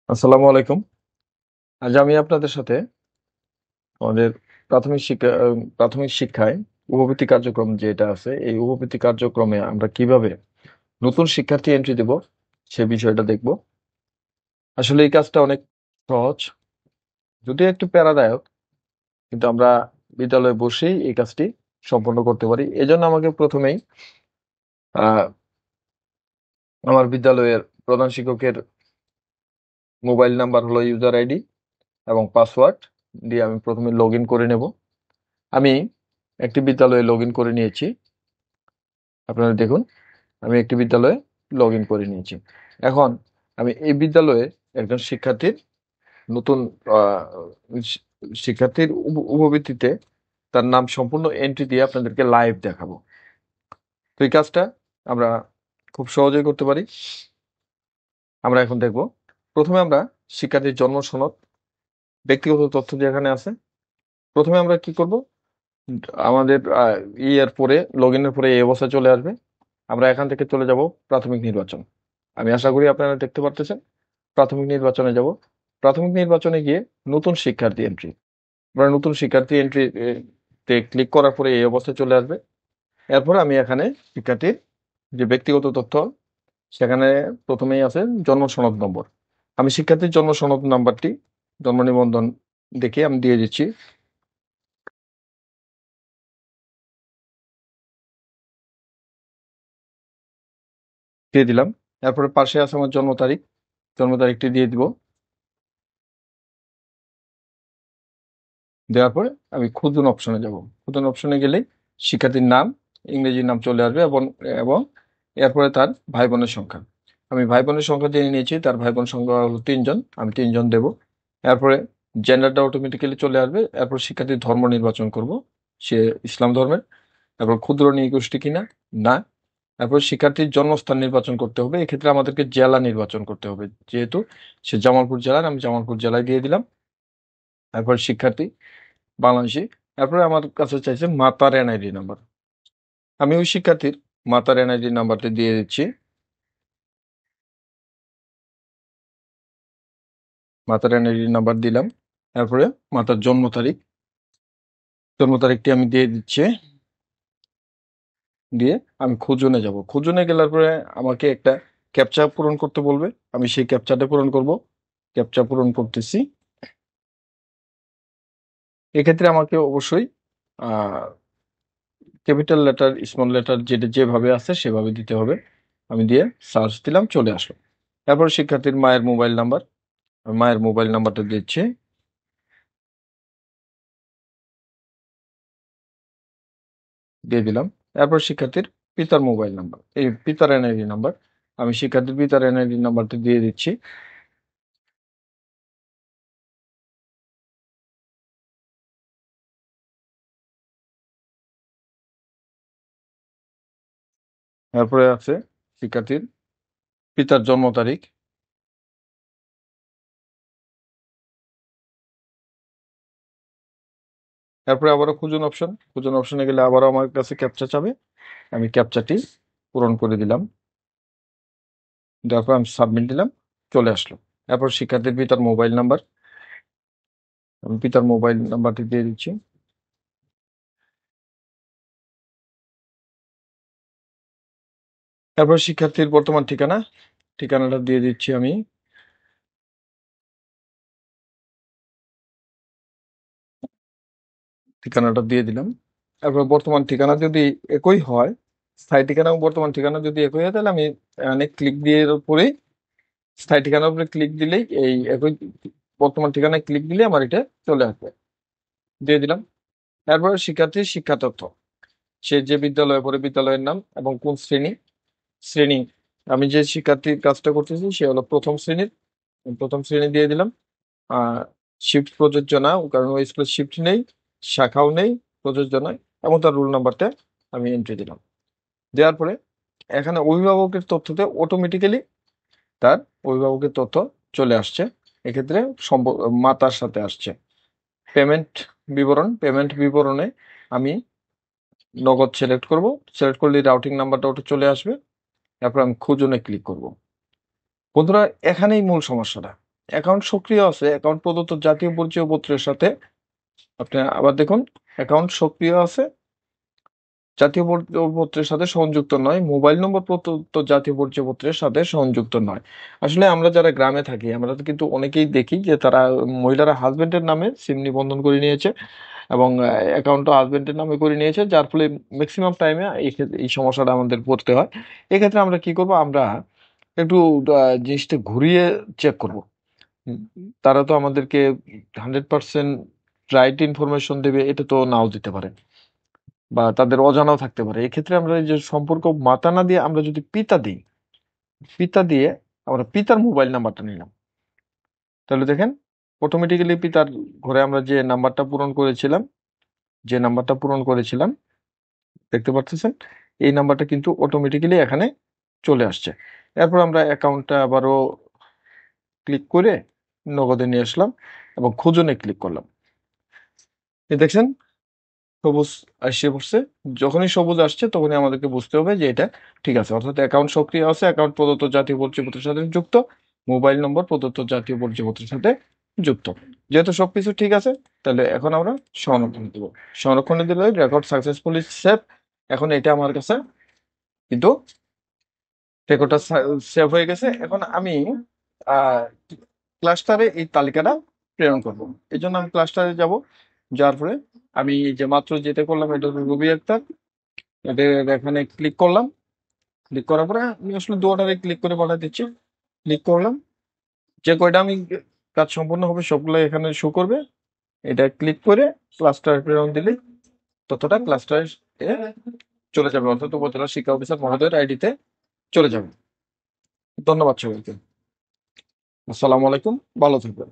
আসসালামু আলাইকুম। আজ আমি আপনাদের সাথে আমাদের প্রাথমিক শিক্ষায় উপবৃত্তি কার্যক্রম যেটা আছে, এই উপবৃত্তি কার্যক্রমে আমরা কিভাবে নতুন শিক্ষার্থী এন্ট্রি দেব সে বিষয়টা দেখব। আসলে এই কাজটা অনেক সহজ, যদিও একটু প্যারাদায়ক, কিন্তু আমরা বিদ্যালয়ে বসেই এই কাজটি সম্পন্ন করতে পারি। এজন্য আমাকে প্রথমেই আহ, আমার বিদ্যালয়ের প্রধান শিক্ষকের মোবাইল নাম্বার হলো ইউজার আইডি এবং পাসওয়ার্ড দিয়ে আমি প্রথমে লগ ইন করে নেব। আমি একটি বিদ্যালয়ে লগ ইন করে নিয়েছি। আপনারা দেখুন, আমি একটি বিদ্যালয়ে লগ ইন করে নিয়েছি। এখন আমি এই বিদ্যালয়ে একজন শিক্ষার্থীর নতুন আহ, শি- শিক্ষার্থীর উপবৃত্তিতে তার নাম সম্পূর্ণ এন্ট্রি দিয়ে আপনাদেরকে লাইভ দেখাবো। তো এই কাজটা আমরা খুব সহজেই করতে পারি। আমরা এখন দেখব, প্রথমে আমরা শিক্ষার্থীর জন্ম সনদ, ব্যক্তিগত তথ্য যেখানে আছে, প্রথমে আমরা কি করব, আমাদের ইয়ের পরে লগ ইনের পরে এই অবস্থা চলে আসবে। আমরা এখান থেকে চলে যাব প্রাথমিক নির্বাচন। আমি আশা করি আপনারা দেখতে পারতেছেন। প্রাথমিক নির্বাচনে যাব। প্রাথমিক নির্বাচনে গিয়ে নতুন শিক্ষার্থী এন্ট্রি, আমরা নতুন শিক্ষার্থী এন্ট্রি তে ক্লিক করার পরে এই অবস্থায় চলে আসবে। এরপর আমি এখানে শিক্ষার্থীর যে ব্যক্তিগত তথ্য, সেখানে প্রথমেই আছে জন্ম সনদ নম্বর। আমি শিক্ষার্থীর জন্ম সনদ নাম্বারটি, জন্ম নিবন্ধন দেখে আমি দিয়ে দিচ্ছি, দিয়ে দিলাম। এরপরে পাশে আছে আমার জন্ম তারিখ, জন্ম তারিখটি দিয়ে দিব। দেওয়ার পরে আমি ক্ষুদ্র অপশনে যাব। ক্ষুদ্র অপশনে গেলেই শিক্ষার্থীর নাম, ইংরেজি নাম চলে আসবে এবং এবং এরপরে তার ভাই বোনের সংখ্যা। আমি ভাই বোনের সংখ্যা জেনে নিয়েছি, তার ভাই বোনের সংখ্যা হলো 3 জন, আমি 3 জন দেব। এরপরে জেন্ডারটা অটোমেটিক্যালি চলে আসবে। এরপর শিক্ষার্থীর ধর্ম নির্বাচন করব, সে ইসলাম ধর্মের। তারপর ক্ষুদ্র নৃগোষ্ঠী কিনা, না। তারপর শিক্ষার্থীর জন্মস্থান নির্বাচন করতে হবে। এক্ষেত্রে আমাদেরকে জেলা নির্বাচন করতে হবে, যেহেতু সে জামালপুর জেলার, আমি জামালপুর জেলায় দিয়ে দিলাম। তারপর শিক্ষার্থী বাংলাদেশি। তারপরে আমার কাছে চাইছে মাতার এনআইডি নাম্বার। আমি ওই শিক্ষার্থীর মাতার এনআইডি নাম্বারটা দিয়ে দিচ্ছি। মাতার এনআইডি নাম্বার দিলাম। তারপরে মাতার জন্ম তারিখ, জন্ম তারিখটি আমি দিয়ে দিচ্ছি। দিয়ে আমি খুঁজনে যাব। খুঁজনে গেলার পরে আমাকে একটা ক্যাপচা পূরণ করতে বলবে, আমি সেই ক্যাপচাটা পূরণ করব। ক্যাপচা পূরণ করতেছি। এক্ষেত্রে আমাকে অবশ্যই আহ ক্যাপিটাল লেটার, স্মল লেটার যেটা যেভাবে আছে সেভাবে দিতে হবে। আমি দিয়ে সার্চ দিলাম, চলে আসলো। তারপর শিক্ষার্থীর মায়ের মোবাইল নাম্বার, মায়ের মোবাইল নাম্বারটা দিচ্ছি, দিয়ে দিলাম। তারপর শিক্ষার্থীর পিতার মোবাইল নাম্বার, এই পিতার এনআইডি নাম্বার, আমি শিক্ষার্থীর পিতার এনআইডি নাম্বারটা দিয়ে দিচ্ছি। তারপরে আছে শিক্ষার্থীর পিতার জন্ম তারিখ। তারপরে আবারও খুঁজুন অপশন, খুঁজুন অপশনে গেলে আবারও আমার কাছে ক্যাপচা চাবে, আমি ক্যাপচাটি পূরণ করে দিলাম। তারপর আমি সাবমিট দিলাম, চলে আসলো। তারপর শিক্ষার্থীর পিতার মোবাইল নাম্বার, আমি পিতার মোবাইল নাম্বারটি দিয়ে দিচ্ছি। তারপর শিক্ষার্থীর বর্তমান ঠিকানা, ঠিকানাটা দিয়ে দিচ্ছি আমি। ঠিকানাটা দিয়ে দিলাম। তারপর বর্তমান ঠিকানা যদি একই হয়, স্থায়ী ঠিকানা এবং বর্তমান ঠিকানা যদি একই হয়, তাহলে আমি এখানে ক্লিক দিয়ে এর উপরে স্থায়ী ঠিকানার উপরে ক্লিক দিলেই এই একই বর্তমান ঠিকানায় ক্লিক দিলে আমার এটা চলে আসবে। দিয়ে দিলাম। তারপরে শিক্ষার্থীর শিক্ষা তথ্য, সে যে বিদ্যালয়ে পড়ে বিদ্যালয়ের নাম এবং কোন শ্রেণী। শ্রেণী, আমি যে শিক্ষার্থীর কাজটা করতেছি সে হলো প্রথম শ্রেণীর, প্রথম শ্রেণী দিয়ে দিলাম। আহ শিফট প্রযোজ্য না, কারণ ওই স্কুলে শিফট নেই, শাখাও নেই, প্রযোজ্য নয়। এবং তার রোল নাম্বারটা আমি এন্ট্রি দিলাম। দেওয়ার পরে এখানে অভিভাবকের তথ্যতে অটোমেটিক্যালি তার অভিভাবকের তথ্য চলে আসছে। এক্ষেত্রে মাতার সাথে আসছে। পেমেন্ট বিবরণ, পেমেন্ট বিবরণে আমি নগদ সিলেক্ট করব। সিলেক্ট করলে রাউটিং নাম্বারটা ওটা চলে আসবে। তারপর আমি খুঁজনে ক্লিক করব। বন্ধুরা, এখানেই মূল সমস্যাটা। অ্যাকাউন্ট সক্রিয় আছে, অ্যাকাউন্ট প্রদত্ত জাতীয় পরিচয়পত্রের সাথে। আপনি আবার দেখুন, অ্যাকাউন্ট সক্রিয় আছে, জাতীয় পরিচয়পত্রের সাথে সংযুক্ত নয়, মোবাইল নম্বর প্রদত্ত জাতীয় পরিচয়পত্রের সাথে সংযুক্ত নয়। আসলে আমরা যারা গ্রামে থাকি, আমরা তো কিন্তু অনেকেই দেখি যে তারা, মহিলারা হাজবেন্ডের নামে সিম নিবন্ধন করে নিয়েছে এবং অ্যাকাউন্টও হাজবেন্ডের নামে করে নিয়েছে, যার ফলে ম্যাক্সিমাম টাইমে এই সমস্যাটা আমাদের পড়তে হয়। এক্ষেত্রে আমরা কি করব, আমরা একটু জিনিসটা ঘুরিয়ে চেক করব। হুম, তারা তো আমাদেরকে 100% রাইট ইনফরমেশন দেবে, এটা তো নাও দিতে পারে, বা তাদের অজানাও থাকতে পারে। এক্ষেত্রে আমরা এই যে সম্পর্ক মাতা না দিয়ে আমরা যদি পিতা দিই, পিতা দিয়ে আমরা পিতার মোবাইল নাম্বারটা নিলাম, তাহলে দেখেন অটোমেটিক্যালি পিতার ঘরে আমরা যে নাম্বারটা পূরণ করেছিলাম, দেখতে পাচ্ছেন এই নাম্বারটা কিন্তু অটোমেটিক্যালি এখানে চলে আসছে। এরপর আমরা অ্যাকাউন্টটা আবারও ক্লিক করে নগদে নিয়ে আসলাম এবং খোঁজনে ক্লিক করলাম। এই দেখছেন সবুজ আসছে পড়ছে। যখনই সবুজ আসছে তখনই আমাদেরকে বুঝতে হবে যে এটা ঠিক আছে, অর্থাৎ অ্যাকাউন্ট সক্রিয় আছে, অ্যাকাউন্ট প্রদত্ত জাতীয় পরিচয়পত্রের সাথে যুক্ত, মোবাইল নম্বর প্রদত্ত জাতীয় পরিচয়পত্রের সাথে যুক্ত। যেহেতু সবকিছু ঠিক আছে, তাহলে এখন আমরা সংরক্ষণ দেব। সংরক্ষণে দিলে রেকর্ড সাকসেসফুলি সেভ। এখন এটা আমার কাছে কিন্তু রেকর্ডটা সেভ হয়ে গেছে। এখন আমি ক্লাস্টারে এই তালিকাটা প্রেরণ করব। এই জন্য আমি ক্লাস্টারে যাব, যার ফলে আমি যে মাত্র যেটা করলাম, এটা হলো রবি আক্তার, এটা এখানে ক্লিক করলাম। ক্লিক করার পরে আমি আসলে দুটারে ক্লিক করে পাঠিয়ে দিচ্ছি। ক্লিক করলাম, যে কয়টা আমি কাজ সম্পূর্ণ হবে সবগুলো এখানে শো করবে। এটা ক্লিক করে ক্লাস্টার প্রেরণ দিলে ততটা ক্লাস্টারে চলে যাবে, অর্থাৎ উপজেলা শিক্ষা অফিসার মহোদয়ের আইডিতে চলে যাবে। ধন্যবাদ সবাইকে। আসসালামু আলাইকুম, ভালো থাকবেন।